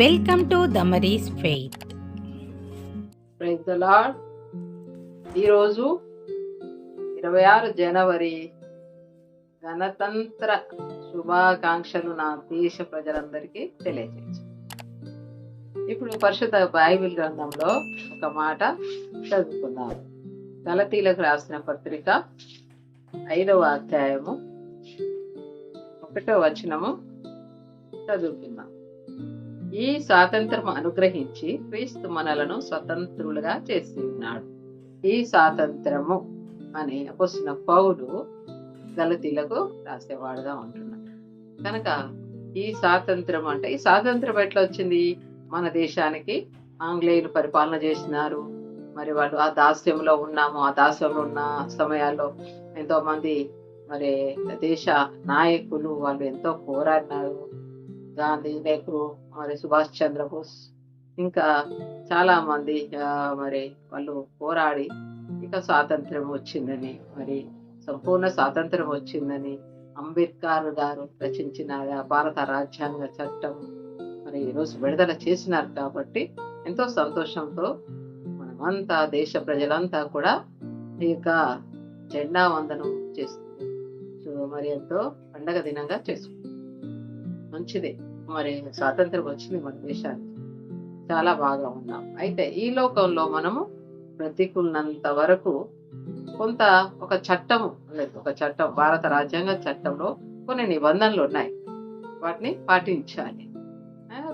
Welcome to Damaris Faith. Praise the Lord. ఈరోజు 26 జనవరి గణతంత్ర శుభాకాంక్షలు నా దేశ ప్రజలందరికీ తెలియజేయచ్చు. ఇప్పుడు పరిశుద్ధ బైబిల్ గ్రంథంలో ఒక మాట చదువుకుందాం. గలతీలకు రాసిన పత్రిక 5వ అధ్యాయము 1వ వచనము చదువుకుందాం. ఈ స్వాతంత్రం అనుగ్రహించి క్రీస్తు మనలను స్వతంత్రులుగా చేసి ఉన్నాడు. ఈ స్వాతంత్రము అని అపోస్తలుడైన పౌలు గలతీలకు రాసేవాడుగా ఉంటున్నాడు. కనుక ఈ స్వాతంత్రం అంటే ఈ స్వాతంత్రం ఎట్లా వచ్చింది? మన దేశానికి ఆంగ్లేయులు పరిపాలన చేసినారు. మరి వాళ్ళు ఆ దాస్యంలో ఉన్నాము. ఆ దాస్యంలో ఉన్న సమయాల్లో ఎంతో మంది మరి దేశ నాయకులు వాళ్ళు ఎంతో పోరాడినారు. గాంధీ, నెహ్రూ, మరి సుభాష్ చంద్రబోస్ ఇంకా చాలా మంది మరి వాళ్ళు పోరాడి ఇక స్వాతంత్రం వచ్చిందని, మరి సంపూర్ణ స్వాతంత్రం వచ్చిందని అంబేద్కర్ గారు రచించిన భారత రాజ్యాంగ చట్టం మరి ఈరోజు విడుదల చేసినారు. కాబట్టి ఎంతో సంతోషంతో మనమంతా దేశ ప్రజలంతా కూడా ఈ యొక్క జెండా వందనం చేస్తుంది. మరి ఎంతో పండగ దినంగా చేసుకుంటాం. మంచిదే, మరి స్వాతంత్రం వచ్చింది మన దేశానికి, చాలా బాగా ఉన్నాం. అయితే ఈ లోకంలో మనము బ్రతికున్నంత వరకు కొంత ఒక చట్టము ఒక చట్టం, భారత రాజ్యాంగ చట్టంలో కొన్ని నిబంధనలు ఉన్నాయి. వాటిని పాటించాలి.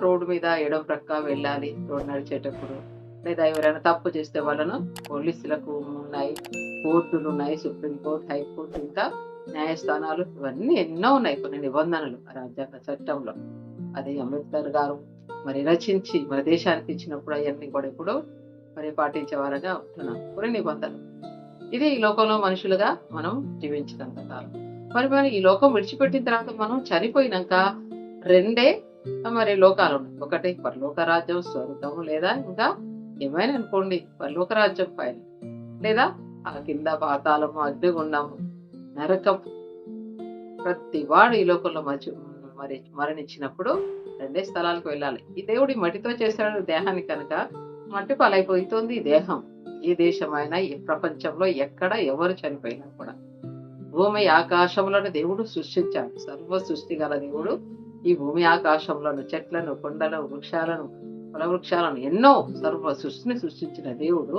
రోడ్డు మీద ఎడమ ప్రక్క వెళ్ళాలి రోడ్డు నడిచేటప్పుడు. లేదా ఎవరైనా తప్పు చేస్తే వాళ్ళను పోలీసులకు ఉన్నాయి, కోర్టులు ఉన్నాయి, సుప్రీంకోర్టు, హైకోర్టు, ఇంకా న్యాయస్థానాలు, ఇవన్నీ ఎన్నో ఉన్నాయి కొన్ని నిబంధనలు రాజ్యాంగ చట్టంలో. అది అంబేద్కర్ గారు మరి రచించి మన దేశానికి ఇచ్చినప్పుడు అవన్నీ కూడా ఇప్పుడు మరి పాటించే వారుగా ఉంటున్నాం. కొన్ని నిబంధనలు. ఇది ఈ లోకంలో మనుషులుగా మనం జీవించినంత కాలం. మరి ఈ లోకం విడిచిపెట్టిన తర్వాత మనం చనిపోయినాక రెండే మరి లోకాలు ఉన్నాయి. ఒకటి పరలోక రాజ్యం, స్వర్గము, లేదా ఇంకా ఏమైనా అనుకోండి పరలోక రాజ్యం పైన, లేదా ఆ కింద పాతాళము, అగ్నిగుండము, నరకం. ప్రతి వాడు ఈ లోకంలో మరి మరణించినప్పుడు రెండే స్థలాలకు వెళ్ళాలి. ఈ దేవుడి మట్టితో చేశాడు దేహాన్ని, కనుక మట్టి పాలైపోతుంది ఈ దేహం. ఈ దేశమైనా ఈ ప్రపంచంలో ఎక్కడ ఎవరు చనిపోయినా కూడా భూమి ఆకాశంలోని దేవుడు సృష్టించాడు. సర్వ సృష్టి గల దేవుడు ఈ భూమి ఆకాశంలోను చెట్లను, కొండలను, వృక్షాలను, ఫల వృక్షాలను, ఎన్నో సర్వ సృష్టిని సృష్టించిన దేవుడు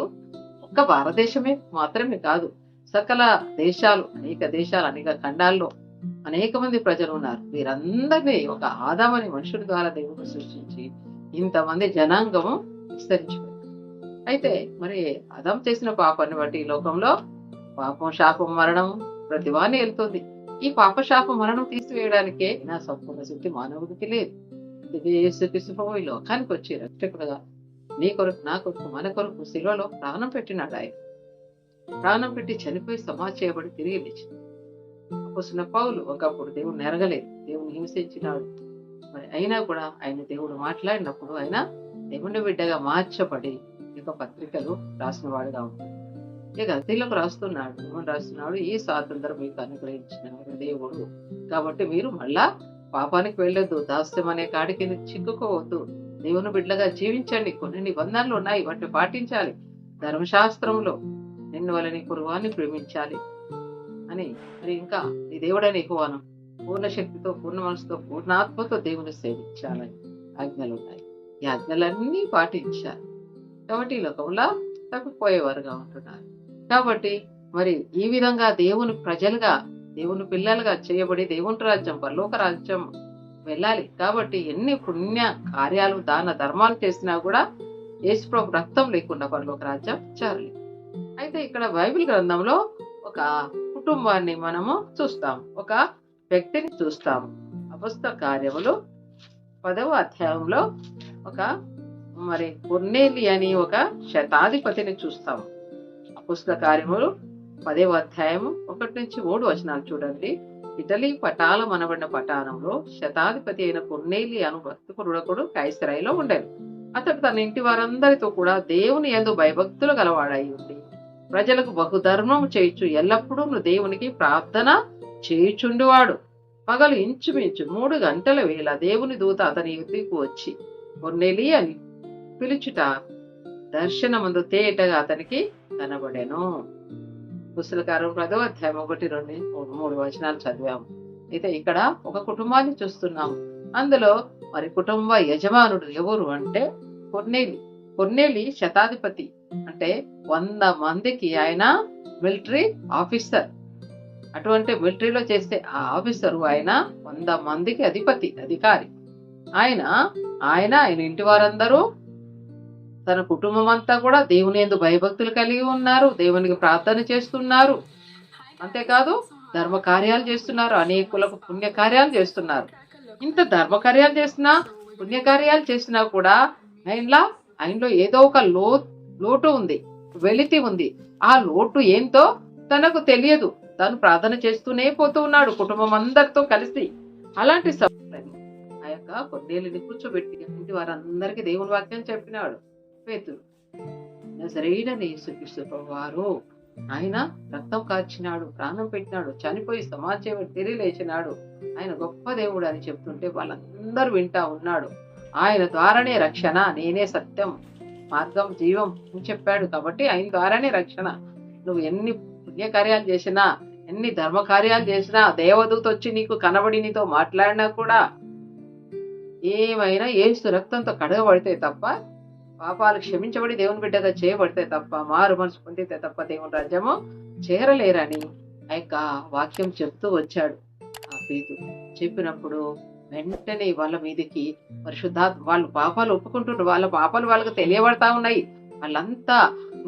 ఒక్క భారతదేశమే మాత్రమే కాదు, సకల దేశాలు, అనేక దేశాలు, అనేక ఖండాల్లో అనేక మంది ప్రజలు ఉన్నారు. వీరందరినీ ఒక ఆదామని మనుషుడి ద్వారా దేవుడు సృష్టించి ఇంతమంది జనాంగము విస్తరించిపోయింది. అయితే మరి ఆదాం చేసిన పాపాన్ని బట్టి ఈ లోకంలో పాపం, శాపం, మరణం ప్రతివాన్ని వెళ్తుంది. ఈ పాప, శాప, మరణం తీసివేయడానికే నా సంపూర్ణ శక్తి మానవుడికి లేదు. యేసుక్రీస్తు ఈ లోకానికి వచ్చి రక్షకుడుగా నీ కొరకు, నా కొరకు, మన కొరకు శిలువలో ప్రాణం పెట్టినాడు. ఆయన ప్రాణం పెట్టి చనిపోయి సమాధి చేయబడి తిరిగి లేచి. అపోస్తలుడైన పౌలు ఒకప్పుడు దేవుడిని ఎరగలేదు, దేవుని హింసించినాడు. మరి అయినా కూడా ఆయన దేవుడు మాట్లాడినప్పుడు ఆయన దేవుని బిడ్డగా మార్చబడి ఇక పత్రికలు రాసిన వాడుగా ఉంటాడు. ఇక గలతీలకు రాస్తున్నాడు. ఏమని రాస్తున్నాడు? ఈ స్వాతంత్రం మీకు అనుగ్రహించిన దేవుడు, కాబట్టి మీరు మళ్ళా పాపానికి వెళ్ళొద్దు, దాస్యం అనే కాడికి చిక్కుకోవద్దు, దేవుని బిడ్డగా జీవించండి. కొన్ని నిబంధనలు ఉన్నాయి, వాటిని పాటించాలి. ధర్మశాస్త్రంలో నిన్ను వల్ల నీ పొరుగువాన్ని ప్రేమించాలి అని, మరి ఇంకా నీ దేవుడని యెహోవాను పూర్ణ శక్తితో, పూర్ణ మనసుతో, పూర్ణాత్మతో దేవుని సేవించాలని ఆజ్ఞలు ఉన్నాయి. ఈ ఆజ్ఞలన్నీ పాటించాలి. కాబట్టి ఈ లోకంలో తప్పిపోయేవారుగా ఉంటున్నారు. కాబట్టి మరి ఈ విధంగా దేవుని ప్రజలుగా, దేవుని పిల్లలుగా చేయబడి దేవుని రాజ్యం, పరలోక రాజ్యం వెళ్ళాలి. కాబట్టి ఎన్ని పుణ్య కార్యాలు, దాన ధర్మాలు చేసినా కూడా యేసుప్రభు రక్తం లేకుండా పరలోక రాజ్యం చేరలేదు. అయితే ఇక్కడ బైబిల్ గ్రంథంలో ఒక కుటుంబాన్ని మనము చూస్తాం, ఒక వ్యక్తిని చూస్తాం. అపోస్తల కార్యములు 10వ అధ్యాయంలో ఒక మరి కొర్నేలి అని ఒక శతాధిపతిని చూస్తాం. అపోస్తల కార్యములు 10వ అధ్యాయము 1-3 వచనాలు చూడండి. ఇటలీ పటాలం అనబడిన పట్టణంలో శతాధిపతి అయిన కొర్నేలి అను భక్తుడు కైసరయిలో ఉండేది. అతడు తన ఇంటి వారందరితో కూడా దేవుని యందు భయభక్తులు గలవాడై ఉండి ప్రజలకు బహుధర్మము చేయుచు ఎల్లప్పుడూ దేవునికి ప్రార్థన చేయుచుండువాడు. పగలు ఇంచుమించు 3 గంటల వేళ దేవుని దూత అతని యుద్ధికి వచ్చి కొర్నేలి అని పిలుచుట దర్శనమందు తేటగా అతనికి కనబడెను. పుస్తకారం 10వ అధ్యాయం 1, 2, 3 వచనాలు చదివాము. అయితే ఇక్కడ ఒక కుటుంబాన్ని చూస్తున్నాము. అందులో మరి కుటుంబ యజమానుడు ఎవరు అంటే కొర్నేలి. కొర్నేలి శతాధిపతి, అంటే 100 మందికి ఆయన మిలిటరీ ఆఫీసర్. అటువంటి మిలిటరీలో చేస్తే ఆ ఆఫీసరు ఆయన 100 మందికి అధికారి. ఆయన ఇంటి వారందరూ, తన కుటుంబం అంతా కూడా దేవుని యందు భయభక్తులు కలిగి ఉన్నారు. దేవునికి ప్రార్థన చేస్తున్నారు. అంతేకాదు ధర్మ కార్యాలు చేస్తున్నారు. అనేకులకు పుణ్య కార్యాలు చేస్తున్నారు. ఇంత ధర్మ కార్యాలు చేసినా, పుణ్య కార్యాలు చేసినా కూడా ఆయనలో ఏదో ఒక లోటు ఉంది, వెలితి ఉంది. ఆ లోటు ఏంటో తనకు తెలియదు. తను ప్రార్థన చేస్తూనే పోతూ ఉన్నాడు కుటుంబం అందరితో కలిసి. అలాంటి సమయంలో ఆ యొక్క కొర్నేలిని కూర్చోబెట్టి ఇంటి వారందరికీ దేవుని వాక్యం చెప్పినాడు. పేతురు, నజరేయుడైన యేసుక్రీస్తు ప్రభువారు ఆయన రక్తం కార్చినాడు, ప్రాణం పెట్టినాడు, చనిపోయి సమాజం తిరిగి లేచినాడు, ఆయన గొప్ప దేవుడు అని చెప్తుంటే వాళ్ళందరూ వింటా ఉన్నాడు. ఆయన ద్వారానే రక్షణ, నేనే సత్యం, మార్గం, జీవం అని చెప్పాడు. కాబట్టి ఆయన ద్వారానే రక్షణ. నువ్వు ఎన్ని పుణ్యకార్యాలు చేసినా, ఎన్ని ధర్మ కార్యాలు చేసినా, దేవదూత వచ్చి నీకు కనబడి నీతో మాట్లాడినా కూడా ఏమైనా యేసు రక్తంతో కడగబడితే తప్ప, పాపాలు క్షమించబడి దేవుని బిడ్డగా చేయబడితే తప్ప, మారు మనసు పొందితే తప్ప దేవుని రాజ్యము చేరలేరని ఆ యొక్క వాక్యం చెప్తూ వచ్చాడు. ఆ పేతురు చెప్పినప్పుడు వెంటనే వాళ్ళ మీదకి పరిశుద్ధాత్మ, వాళ్ళు పాపాలు ఒప్పుకుంటుండ్రు, వాళ్ళ పాపాలు వాళ్ళకి తెలియబడతా ఉన్నాయి. వాళ్ళంతా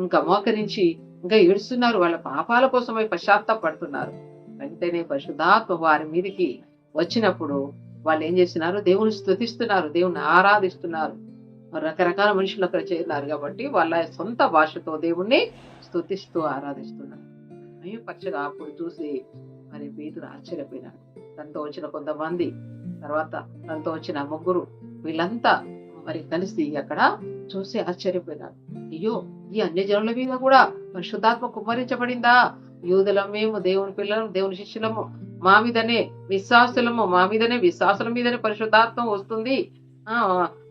ఇంకా మోకరించి ఇంకా ఏడుస్తున్నారు, వాళ్ళ పాపాల కోసమై పశ్చాత్తాపడుతున్నారు. వెంటనే పరిశుద్ధాత్మ వారి మీదకి వచ్చినప్పుడు వాళ్ళు ఏం చేస్తున్నారు? దేవుని స్తుతిస్తున్నారు, దేవుని ఆరాధిస్తున్నారు. రకరకాల మనుషులు అక్కడ చేరినారు కాబట్టి వాళ్ళ సొంత భాషతో దేవుణ్ణి స్తుతిస్తూ ఆరాధిస్తున్నారు. పచ్చగా అప్పుడు చూసి మరి పేతురు ఆశ్చర్యపోయినాడు. తనతో వచ్చిన కొంతమంది, తర్వాత తనతో వచ్చిన 3, వీళ్ళంతా మరి కలిసి అక్కడ చూసి ఆశ్చర్యపోయినారు. అయ్యో, ఈ అన్యజనుల మీద కూడా పరిశుద్ధాత్మ కుమ్మరించబడిందా? యూదులం మేము, దేవుని పిల్లలం, దేవుని శిష్యులము, మా మీదనే విశ్వాసుల మీదనే పరిశుద్ధాత్మ వస్తుంది,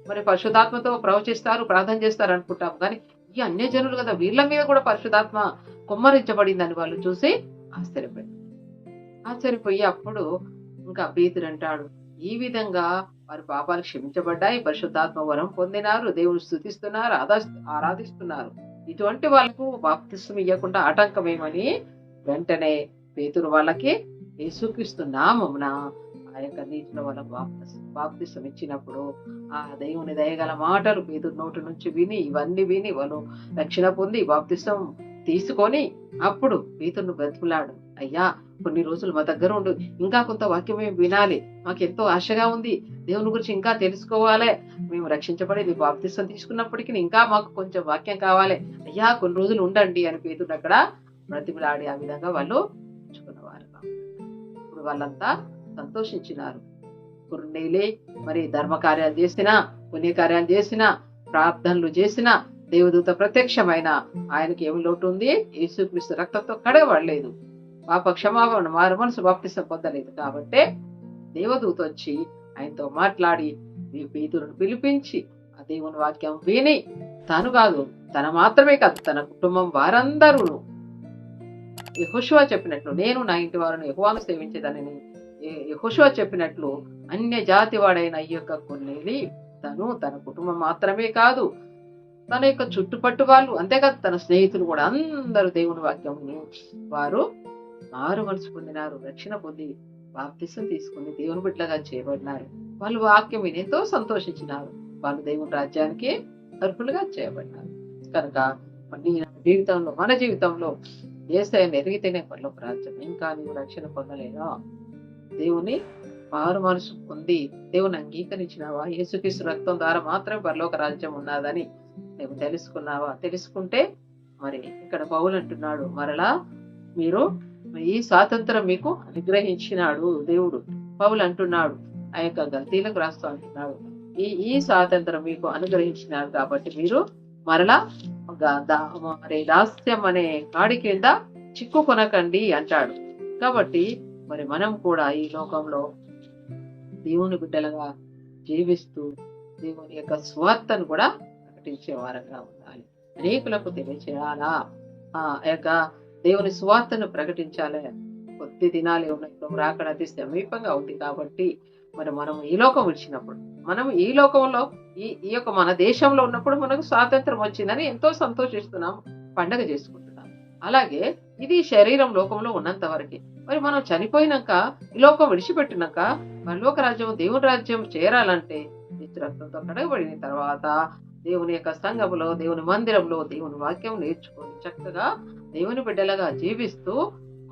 మరి పరిశుద్ధాత్మతో ప్రవచిస్తారు, ప్రార్థన చేస్తారు అనుకుంటాం. కానీ ఈ అన్యజనులు కదా, వీళ్ళ మీద కూడా పరిశుద్ధాత్మ కుమ్మరించబడిందని వాళ్ళు చూసి ఆశ్చర్యపోయి అప్పుడు ఇంకా పేతురు అంటాడు, ఈ విధంగా వారి పాపాలు క్షమించబడ్డాయి, పరిశుద్ధాత్మ వరం పొందినారు, దేవుని స్తుతిస్తున్నారు, ఆరాధిస్తున్నారు. ఇటువంటి వాళ్ళకు బాప్తిస్మం ఇవ్వకుండా ఆటంకమేమని వెంటనే పేతురు వాళ్ళకి యేసుక్రీస్తు నామమున ఆ యొక్క నీటిలో వాళ్ళకు బాప్తిస్మం ఇచ్చినప్పుడు ఆ దేవుని దయగల మాటలు పేతురు నోటి నుంచి ఇవన్నీ విని వాళ్ళు రక్షణ పొంది బాప్తిస్మం తీసుకొని అప్పుడు పేతురును బ్రతిమలాడు, అయ్యా కొన్ని రోజులు మా దగ్గర ఉండు, ఇంకా కొంత వాక్యం మేము వినాలి, మాకు ఎంతో ఆశగా ఉంది, దేవుని గురించి ఇంకా తెలుసుకోవాలి, మేము రక్షించబడి నీ బాప్తిస్మం తీసుకున్నప్పటికీ ఇంకా మాకు కొంచెం వాక్యం కావాలి, అయ్యా కొన్ని రోజులు ఉండండి అని పేతురు అక్కడ బ్రతిమలాడి ఆ విధంగా వాళ్ళు ఉంచుకున్నవారు. ఇప్పుడు వాళ్ళంతా సంతోషించినారు. కొర్నేలి మరి ధర్మకార్యాలు చేసినా, పుణ్యకార్యాలు చేసినా, ప్రార్థనలు చేసినా, దేవదూత ప్రత్యక్షమైన ఆయనకి ఏమి లోటు ఉంది? యేసుక్రీస్తు రక్తంతో కడగబడలేదు, పాప క్షమాపణ, మారు మనసు బాప్తిస్మం పొందలేదు. కాబట్టి దేవదూత వచ్చి ఆయనతో మాట్లాడి పేతురును పిలిపించి ఆ దేవుని వాక్యం విని తన మాత్రమే కాదు తన కుటుంబం వారందరూ యెహోషువ చెప్పినట్లు, నేను నా ఇంటి వారిని యెహోవాను సేవించేదానని యెహోషువ చెప్పినట్లు అన్య జాతి వాడైన ఈ యొక్క కొర్నేలి తన కుటుంబం మాత్రమే కాదు, తన యొక్క చుట్టుపట్టు వాళ్ళు, అంతేకాదు తన స్నేహితులు కూడా అందరూ దేవుని వాక్యం వారు మారు మనసు పొందినారు, రక్షణ పొంది బాప్తిస్మం తీసుకుని దేవుని బిడ్డలుగా చేయబడినారు. వాళ్ళు వాక్యం విని ఎంతో సంతోషించినారు. వాళ్ళు దేవుని రాజ్యానికి అర్హులుగా చేయబడినారు. కనుక మన జీవితంలో యేసయ్యను ఎరిగితేనే పరలోక రాజ్యం. ఇంకా నీవు రక్షణ పొందలేదా? దేవుని మారు మనసు పొంది దేవుని అంగీకరించినావా? యేసుక్రీస్తు రక్తం ద్వారా మాత్రమే పరలోక రాజ్యం ఉన్నదని నువ్వు తెలుసుకున్నావా? తెలుసుకుంటే మరి ఇక్కడ పౌలు అంటున్నాడు, మరలా మీరు ఈ స్వాతంత్రం మీకు అనుగ్రహించినాడు దేవుడు. పౌలు అంటున్నాడు, ఆ యొక్క గల్తీలకు రాస్తూ అంటున్నాడు, ఈ స్వాతంత్రం మీకు అనుగ్రహించినారు కాబట్టి మీరు మరలా మరి దాస్యం అనే కాడి కింద చిక్కుకొనకండి అంటాడు. కాబట్టి మరి మనం కూడా ఈ లోకంలో దేవుని బిడ్డలుగా జీవిస్తూ దేవుని యొక్క స్వార్థను కూడా ప్రకటించే వారంగా ఉండాలి. అనేకులకు తెలియచేయాలా, ఆ యొక్క దేవుని స్వార్థను ప్రకటించాలి. కొద్ది దినాలే ఉన్నాయి, ప్రభు రాకడ అతి సమీపంగా ఉంది. కాబట్టి మనం ఈ లోకం విడిచినప్పుడు, మనం ఈ లోకంలో ఈ యొక్క మన దేశంలో ఉన్నప్పుడు మనకు స్వాతంత్రం వచ్చిందని ఎంతో సంతోషిస్తున్నాం, పండగ చేసుకుంటున్నాం. అలాగే ఇది శరీరం లోకంలో ఉన్నంత వరకే. మరి మనం చనిపోయినాక, ఈ లోకం విడిచిపెట్టినాక పరలోక రాజ్యం, దేవుని రాజ్యం చేరాలంటే నిత్య రక్తంతో కడగబడిన తర్వాత దేవుని యొక్క సంఘములో, దేవుని మందిరంలో దేవుని వాక్యం నేర్చుకొని చక్కగా దేవుని బిడ్డలుగా జీవిస్తూ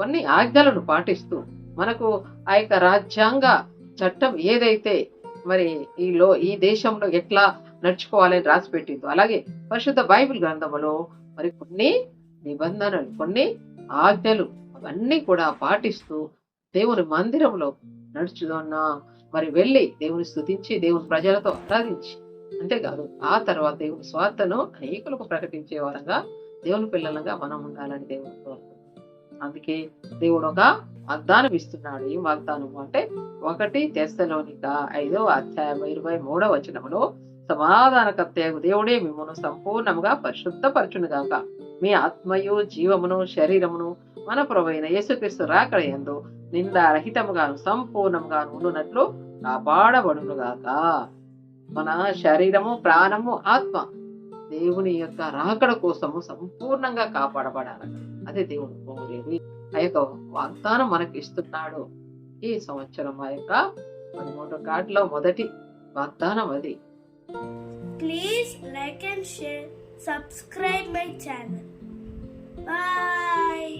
కొన్ని ఆజ్ఞలను పాటిస్తూ మనకు ఆ యొక్క రాజ్యాంగ చట్టం ఏదైతే మరి ఈ దేశంలో ఎట్లా నడుచుకోవాలని రాసి పెట్టిందో, అలాగే పరిశుద్ధ బైబిల్ గ్రంథములో మరి కొన్ని నిబంధనలు, కొన్ని ఆజ్ఞలు అవన్నీ కూడా పాటిస్తూ దేవుని మందిరంలో నడుచుకున్న మరి వెళ్ళి దేవుని స్తుతించి దేవుని ప్రజలతో ఆరాధించి, అంతేకాదు ఆ తర్వాత దేవుని స్వార్థను అనేకులకు ప్రకటించే వారంగా దేవుని పిల్లలుగా మనం ఉండాలని దేవుని కోరుతున్నాడు. అందుకే దేవుడు ఒక వాగ్దానం ఇస్తున్నాడు. ఈ వాగ్దానం అంటే 1 తెస్సలోనిక 5:23 సమాధానకర్తయగు దేవుడే మిమ్మల్ని సంపూర్ణంగా పరిశుద్ధపరచును గాక, మీ ఆత్మయు జీవమును శరీరమును మన ప్రభువైన యేసుక్రీస్తు రాకడ యందు నిందారహితముగాను సంపూర్ణంగాను ఉండునట్లు కాపాడబడును గాక. మన శరీరము, ప్రాణము, ఆత్మ దేవుని యొక్క రాకడ కోసము సంపూర్ణంగా కాపాడబడాలి. అదే దేవుడు కోరేది. ఆ యొక్క వాగ్దానం మనకి ఇస్తున్నాడు. ఈ సంవత్సరం ఆ యొక్క 13 కార్డులో మొదటి వాగ్దానం అది. Please like and share. Subscribe my channel. Bye.